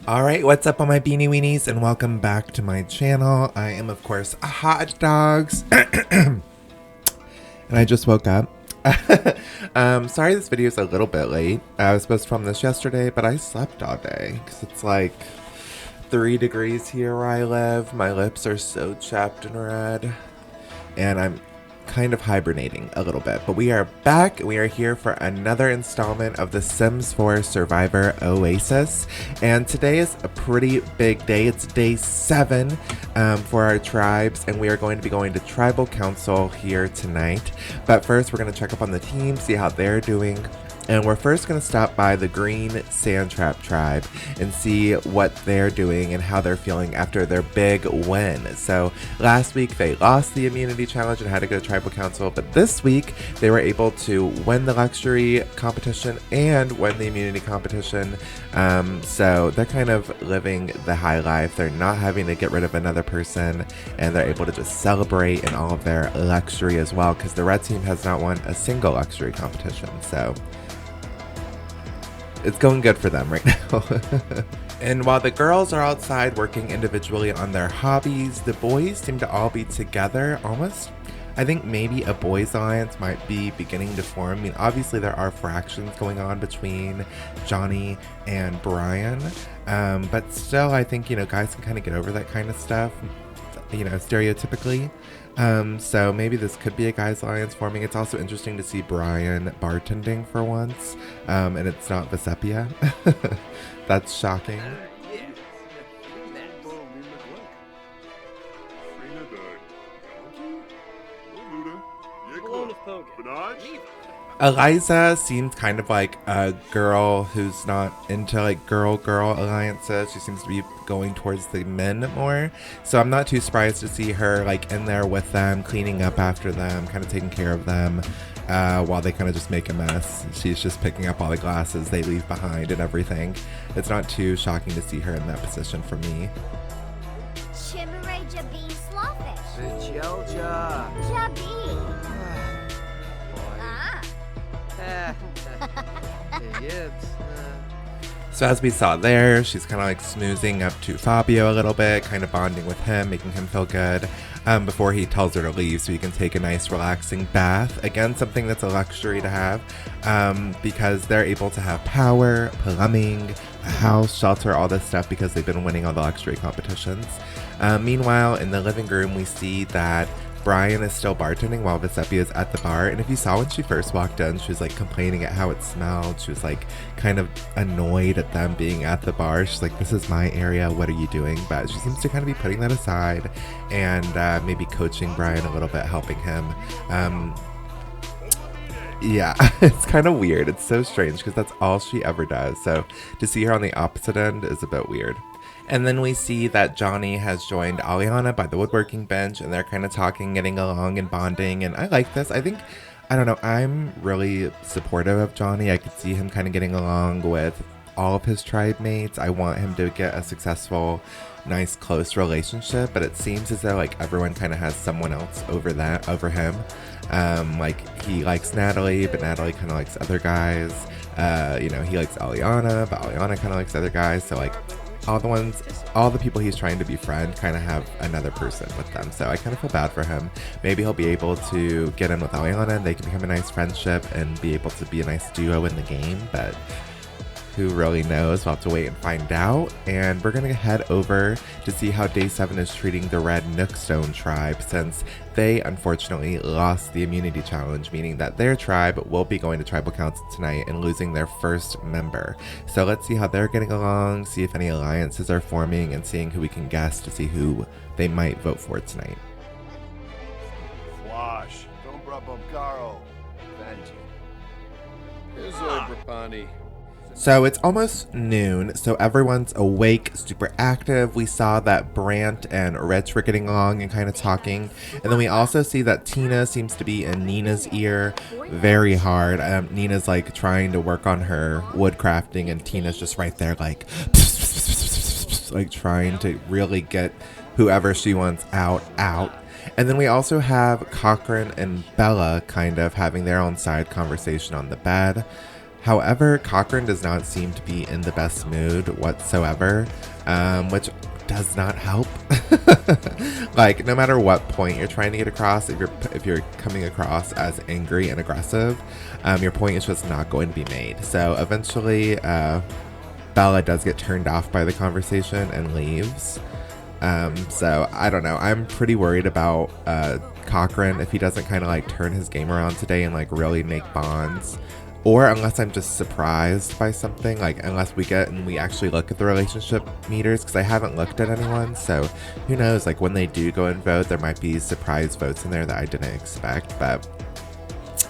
Alright, what's up all my beanie weenies and welcome back to my channel. I am of course Hot Dogs and I just woke up. Sorry this video is a little bit late. I was supposed to film this yesterday, but I slept all day because it's like 3 degrees here where I live. My lips are so chapped and red and I'm kind of hibernating a little bit, but we are back. We are here for another installment of the Sims 4 Survivor Oasis, and today is a pretty big day. It's day 7 for our tribes, and we are going to be going to Tribal Council here tonight. But first, we're going to check up on the team, see how they're doing. And we're first going to stop by the Green Sandtrap tribe and see what they're doing and how they're feeling after their big win. So last week they lost the immunity challenge and had to go to Tribal Council, but this week they were able to win the luxury competition and win the immunity competition. So they're kind of living the high life. They're not having to get rid of another person, and they're able to just celebrate in all of their luxury as well, because the red team has not won a single luxury competition. So it's going good for them right now. And while the girls are outside working individually on their hobbies, the boys seem to all be together almost. I think maybe a boys' alliance might be beginning to form. I mean, obviously there are fractions going on between Johnny and Brian, but still I think, you know, guys can kind of get over that kind of stuff, you know, stereotypically. So maybe this could be a guys' alliance forming. It's also interesting to see Brian bartending for once, and it's not Vesepia. That's shocking. Eliza seems kind of like a girl who's not into like girl alliances. She seems to be going towards the men more. So I'm not too surprised to see her like in there with them, cleaning up after them, kind of taking care of them, while they kind of just make a mess. She's just picking up all the glasses they leave behind and everything. It's not too shocking to see her in that position for me. Chimere Jabin Slawfish. Vijolja. Jabin. Yibs. So as we saw there, she's kind of like snoozing up to Fabio a little bit, kind of bonding with him, making him feel good, before he tells her to leave so he can take a nice relaxing bath. Again, something that's a luxury to have, because they're able to have power, plumbing, a house, shelter, all this stuff because they've been winning all the luxury competitions. Meanwhile, in the living room, we see that Brian is still bartending while Vesepia is at the bar, and if you saw when she first walked in, she was like complaining at how it smelled. She was like kind of annoyed at them being at the bar. She's like, this is my area, what are you doing? But she seems to kind of be putting that aside and maybe coaching Brian a little bit, helping him. Yeah, it's kind of weird. It's so strange because that's all she ever does. So to see her on the opposite end is a bit weird. And then we see that Johnny has joined Aliana by the woodworking bench, and they're kind of talking, getting along and bonding. And I like this. I think, I don't know, I'm really supportive of Johnny. I could see him kind of getting along with all of his tribe mates. I want him to get a successful, nice, close relationship, but it seems as though like everyone kind of has someone else over him. Like he likes Natalie, but Natalie kind of likes other guys. You know, he likes Aliana, but Aliana kind of likes other guys. So like, all the people he's trying to befriend kind of have another person with them. So I kind of feel bad for him. Maybe he'll be able to get in with Aliana and they can become a nice friendship and be able to be a nice duo in the game, but who really knows? We'll have to wait and find out. And we're going to head over to see how Day 7 is treating the Red Nookstone tribe, since they unfortunately lost the immunity challenge, meaning that their tribe will be going to Tribal Council tonight and losing their first member. So let's see how they're getting along, see if any alliances are forming, and seeing who we can guess to see who they might vote for tonight. Wash, don't Caro. Vanji. So it's almost noon, so everyone's awake, super active. We saw that Brant and Rich were getting along and kind of talking. And then we also see that Tina seems to be in Nina's ear very hard. Nina's like trying to work on her wood crafting, and Tina's just right there like, like trying to really get whoever she wants out. And then we also have Cochrane and Bella kind of having their own side conversation on the bed. However, Cochran does not seem to be in the best mood whatsoever, which does not help. Like, no matter what point you're trying to get across, if you're coming across as angry and aggressive, your point is just not going to be made. So eventually, Bella does get turned off by the conversation and leaves. So I don't know. I'm pretty worried about Cochran if he doesn't kind of like turn his game around today and like really make bonds. Or unless I'm just surprised by something, like unless we actually look at the relationship meters, because I haven't looked at anyone, so who knows, like when they do go and vote, there might be surprise votes in there that I didn't expect, but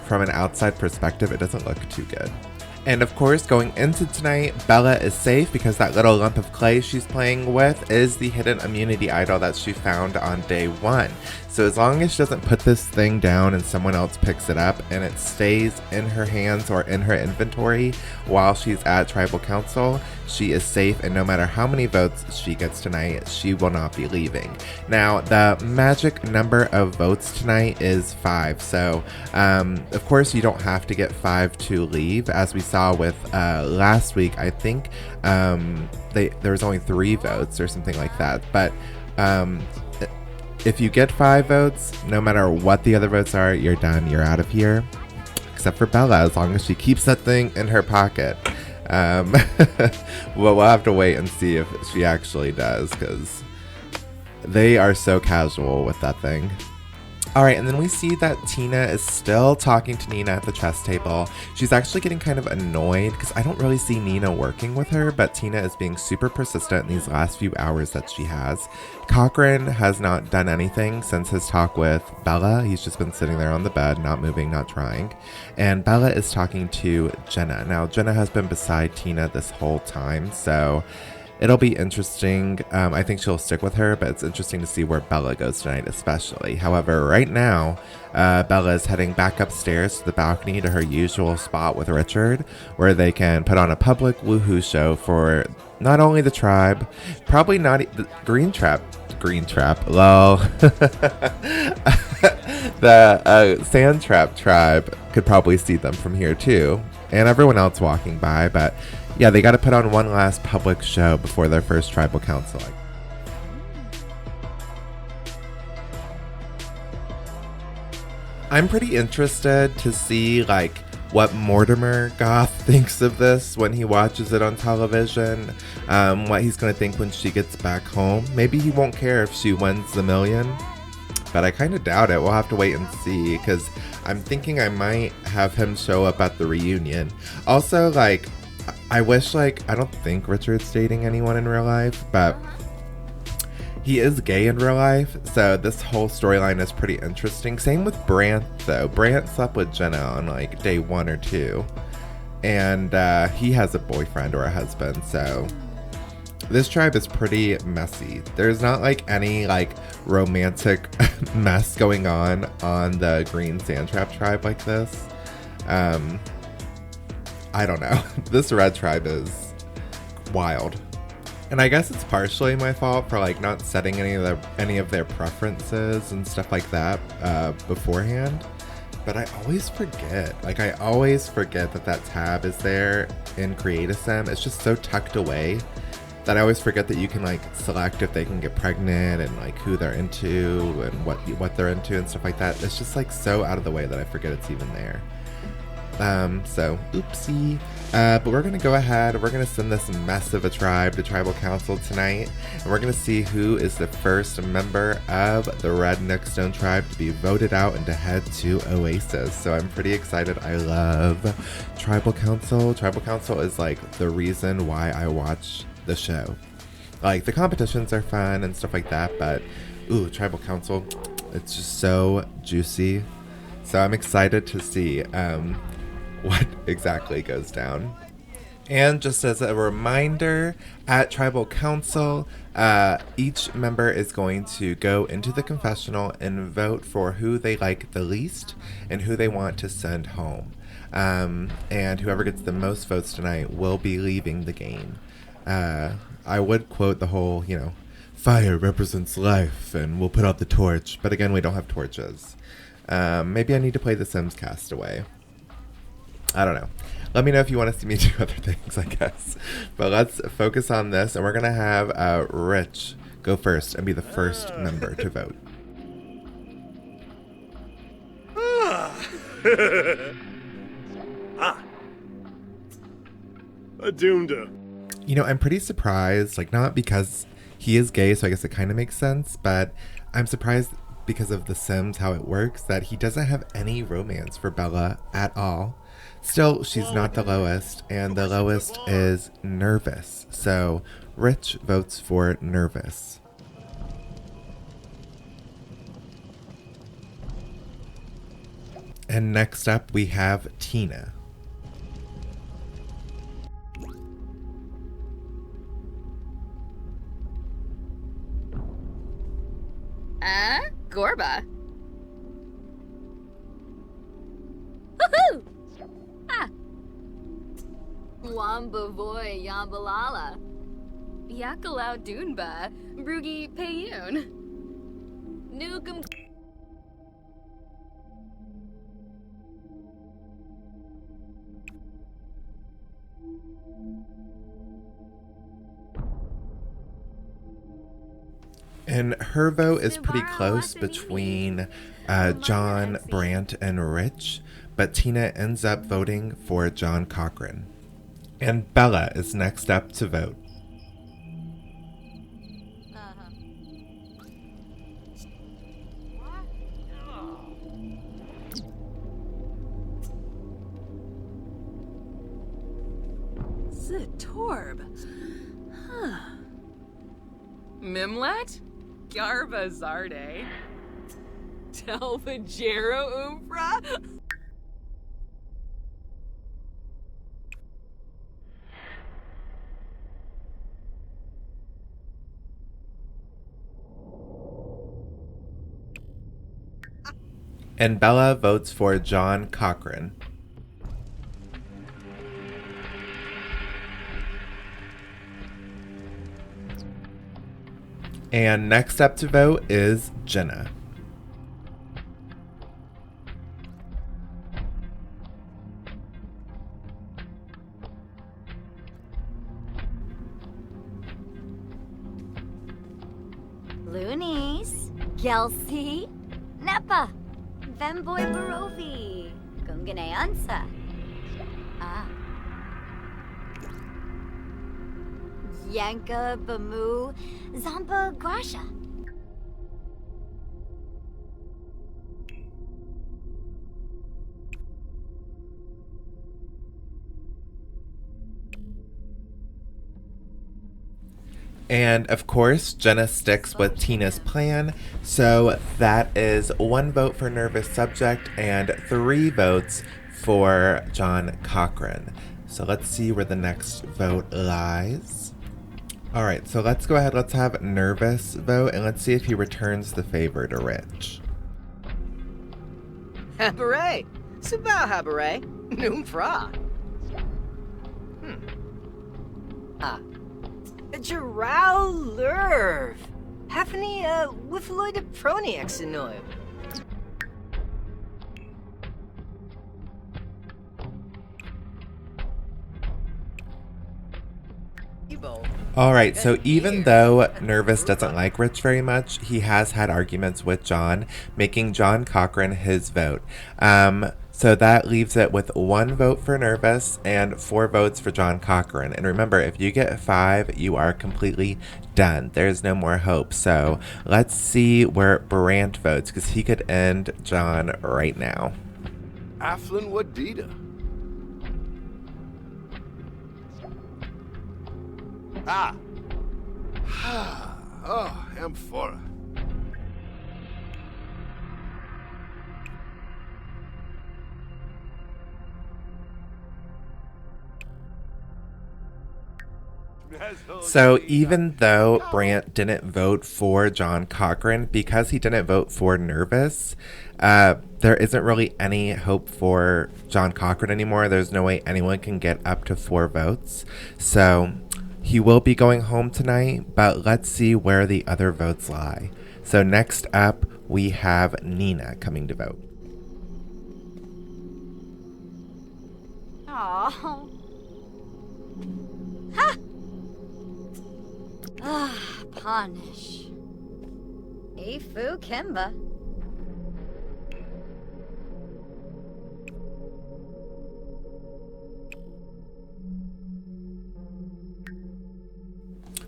from an outside perspective, it doesn't look too good. And of course, going into tonight, Bella is safe because that little lump of clay she's playing with is the hidden immunity idol that she found on day 1. So as long as she doesn't put this thing down and someone else picks it up and it stays in her hands or in her inventory while she's at Tribal Council, she is safe, and no matter how many votes she gets tonight, she will not be leaving. Now, the magic number of votes tonight is 5. So, of course, you don't have to get 5 to leave. As we saw with last week, I think there was only 3 votes or something like that. But if you get 5 votes, no matter what the other votes are, you're done. You're out of here. Except for Bella, as long as she keeps that thing in her pocket. Well, we'll have to wait and see if she actually does, because they are so casual with that thing. Alright, and then we see that Tina is still talking to Nina at the chess table. She's actually getting kind of annoyed because I don't really see Nina working with her, but Tina is being super persistent in these last few hours that she has. Cochran has not done anything since his talk with Bella. He's just been sitting there on the bed, not moving, not trying. And Bella is talking to Jenna. Now, Jenna has been beside Tina this whole time, so it'll be interesting. I think she'll stick with her, but it's interesting to see where Bella goes tonight, especially. However, right now, Bella is heading back upstairs to the balcony to her usual spot with Richard, where they can put on a public woohoo show for not only the tribe, probably not the Green Trap, lol. The Sand Trap tribe could probably see them from here too, and everyone else walking by, but yeah, they got to put on one last public show before their first tribal council. I'm pretty interested to see like what Mortimer Goth thinks of this when he watches it on television, what he's going to think when she gets back home. Maybe he won't care if she wins the million, but I kind of doubt it. We'll have to wait and see, because I'm thinking I might have him show up at the reunion. Also, like, I wish, like, I don't think Richard's dating anyone in real life, but he is gay in real life, so this whole storyline is pretty interesting. Same with Brant, though. Brant slept with Jenna on, like, day 1 or 2, and he has a boyfriend or a husband, so this tribe is pretty messy. There's not, like, any, like, romantic mess going on the Green Sandtrap tribe like this. I don't know. This red tribe is wild. And I guess it's partially my fault for like not setting any of their preferences and stuff like that beforehand. But I always forget. Like, I always forget that tab is there in Create a Sim. It's just so tucked away that I always forget that you can like select if they can get pregnant and like who they're into and what they're into and stuff like that. It's just like so out of the way that I forget it's even there. So oopsie. But we're gonna go ahead, we're gonna send this mess of a tribe to Tribal Council tonight, and we're gonna see who is the first member of the Red Nickstone tribe to be voted out and to head to Oasis. So I'm pretty excited. I love Tribal Council. Tribal Council is like the reason why I watch the show. Like, the competitions are fun and stuff like that, but ooh, Tribal Council, it's just so juicy. So I'm excited to see what exactly goes down. And just as a reminder, at Tribal Council, each member is going to go into the confessional and vote for who they like the least and who they want to send home. And whoever gets the most votes tonight will be leaving the game. I would quote the whole, fire represents life and we'll put out the torch. But again, we don't have torches. Maybe I need to play The Sims Castaway. I don't know. Let me know if you want to see me do other things, I guess. But let's focus on this, and we're going to have Rich go first and be the first member to vote. Adunda. You know, I'm pretty surprised, like, not because he is gay, so I guess it kind of makes sense, but I'm surprised because of The Sims, how it works, that he doesn't have any romance for Bella at all. Still, she's not the lowest, and the lowest is Nervous. So, Rich votes for Nervous. And next up, we have Tina. Gorba. Woohoo! Ah. Wamba voy yambalala. Yakalau dunba. Brugi payun. Nukum. And her vote is pretty close between John, Brant, and Rich, but Tina ends up voting for John Cochran. And Bella is next up to vote. Torb. Huh. Mimlet? Garba Zarde. Telvajero Umbra? And Bella votes for John Cochran. And next up to vote is Jenna. Loonies, Gelsi, Nepa, Vemboy Barovi, Gunganeansa. Ah. Yanka Bamu, Zamba Grasha. And of course, Jenna sticks with Tina's plan, so that is 1 vote for Nervous Subject and 3 votes for John Cochran. So let's see where the next vote lies. All right, so let's go ahead, let's have Nervous vote, and let's see if he returns the favor to Rich. Habare. Subao habare. Noomfra. Ah. Jarrao Lurv. Hafni Wiffloid Proniax Inoy. All right, so even though Nervous doesn't like Rich very much, he has had arguments with John, making John Cochran his vote. So that leaves it with 1 vote for Nervous and 4 votes for John Cochran. And remember, if you get 5, you are completely done. There's no more hope. So let's see where Brant votes, because he could end John right now. Aflin Wadida. Ah. Oh, Amphora. So even though Brant didn't vote for John Cochran, because he didn't vote for Nervous, there isn't really any hope for John Cochran anymore. There's no way anyone can get up to 4 votes. So he will be going home tonight, but let's see where the other votes lie. So next up, we have Nina coming to vote. Oh. Ha! Ah, punish. Ifu Kimba.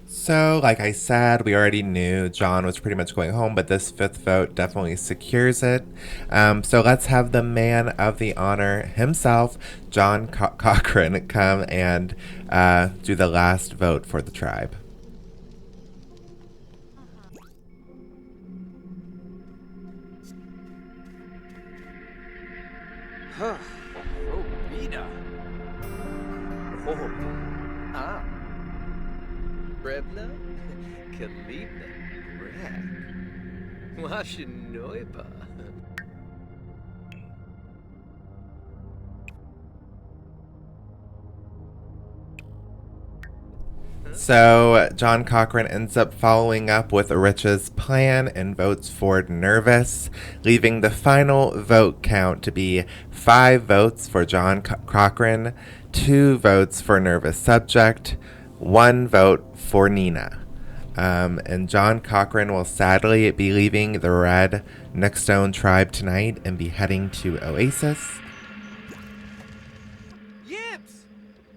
So, like I said, we already knew John was pretty much going home, but this fifth vote definitely secures it. So let's have the man of the honor himself, John Cochran, come and do the last vote for the tribe. Huh. Oh, Rita. Oh. Ah. Brebna? Kalibna. Rag. Washinoiba. So John Cochran ends up following up with Rich's plan and votes for Nervous, leaving the final vote count to be 5 votes for John Cochran, 2 votes for Nervous Subject, 1 vote for Nina. And John Cochran will sadly be leaving the Red Nookstone tribe tonight and be heading to Oasis. Yibs!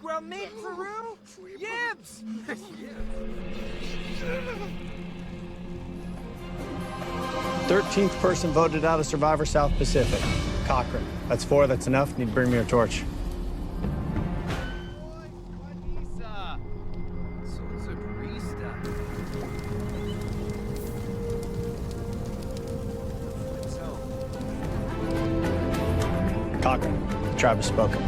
Grumate Peru? Yibs! 13th person voted out of Survivor South Pacific. Cochran. That's 4, that's enough. Need to bring me your torch. Cochran, the tribe has spoken.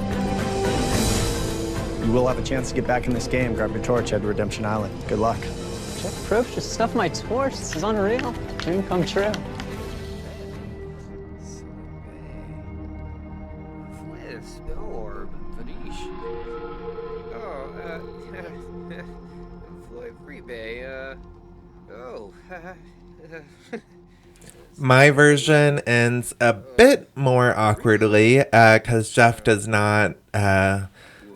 You will have a chance to get back in this game. Grab your torch, head to Redemption Island. Good luck. Jeff Probst just stuffed my torch. This is unreal. Dream come true. My version ends a bit more awkwardly because Jeff does not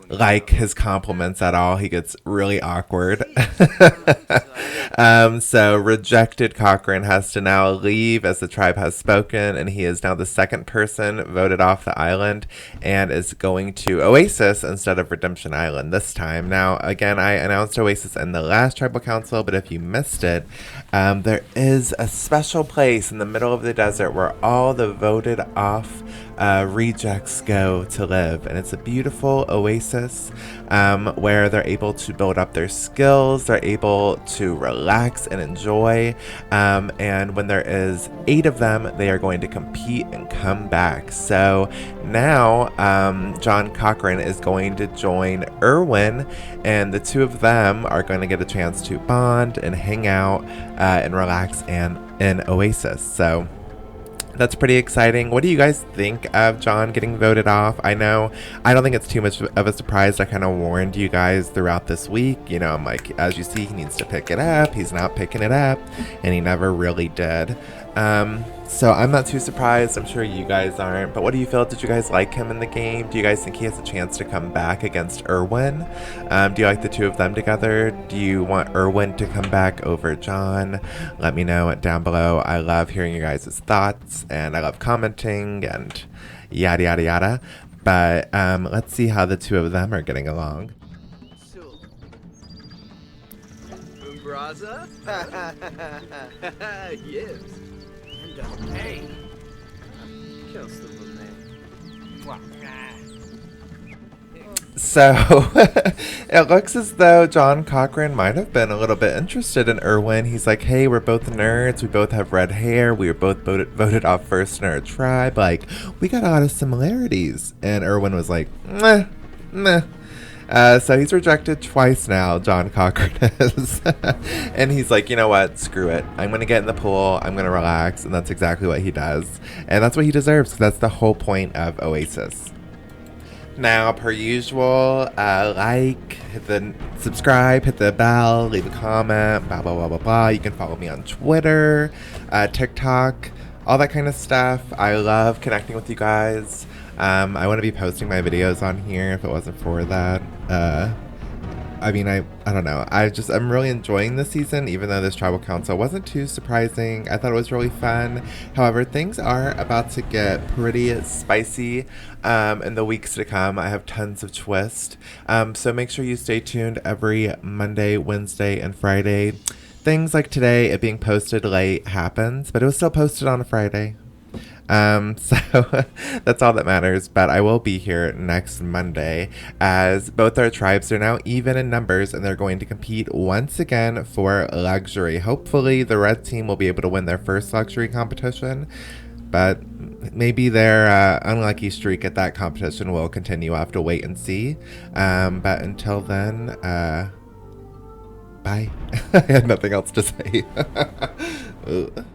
like his compliments at all. He gets really awkward. So rejected Cochran has to now leave as the tribe has spoken, and he is now the second person voted off the island and is going to Oasis instead of Redemption Island this time. Now, again, I announced Oasis in the last tribal council, but if you missed it, there is a special place in the middle of the desert where all the voted off rejects go to live, and it's a beautiful oasis where they're able to build up their skills, they're able to relax and enjoy, and when there is 8 of them, they are going to compete and come back. So now John Cochran is going to join Erwin, and the 2 of them are going to get a chance to bond and hang out and relax and in Oasis. So that's pretty exciting. What do you guys think of John getting voted off? I know, I don't think it's too much of a surprise. I kind of warned you guys throughout this week. You know, I'm like, as you see, he needs to pick it up. He's not picking it up, and he never really did. So I'm not too surprised. I'm sure you guys aren't. But what do you feel? Did you guys like him in the game? Do you guys think he has a chance to come back against Erwin? Do you like the 2 of them together? Do you want Erwin to come back over John? Let me know down below. I love hearing you guys' thoughts, and I love commenting and yada yada yada. But let's see how the 2 of them are getting along. Umbraza? Yes. Hey. So it looks as though John Cochran might have been a little bit interested in Erwin. He's like, hey, we're both nerds. We both have red hair. We were both voted off first in our tribe. Like, we got a lot of similarities. And Erwin was like, meh, meh. So he's rejected twice now, John Cochran is. And he's like, you know what? Screw it. I'm going to get in the pool. I'm going to relax. And that's exactly what he does. And that's what he deserves, because that's the whole point of Oasis. Now, per usual, hit the subscribe, hit the bell, leave a comment, blah, blah, blah, blah, blah. You can follow me on Twitter, TikTok, all that kind of stuff. I love connecting with you guys. I wouldn't be posting my videos on here if it wasn't for that. I mean, I don't know. I'm really enjoying this season, even though this tribal council wasn't too surprising. I thought it was really fun. However, things are about to get pretty spicy in the weeks to come. I have tons of twists. So make sure you stay tuned every Monday, Wednesday, and Friday. Things like today, it being posted late happens, but it was still posted on a Friday. So that's all that matters, but I will be here next Monday as both our tribes are now even in numbers and they're going to compete once again for luxury. Hopefully the red team will be able to win their first luxury competition, but maybe their unlucky streak at that competition will continue. I'll have to wait and see. But until then, bye. I had nothing else to say. Ugh.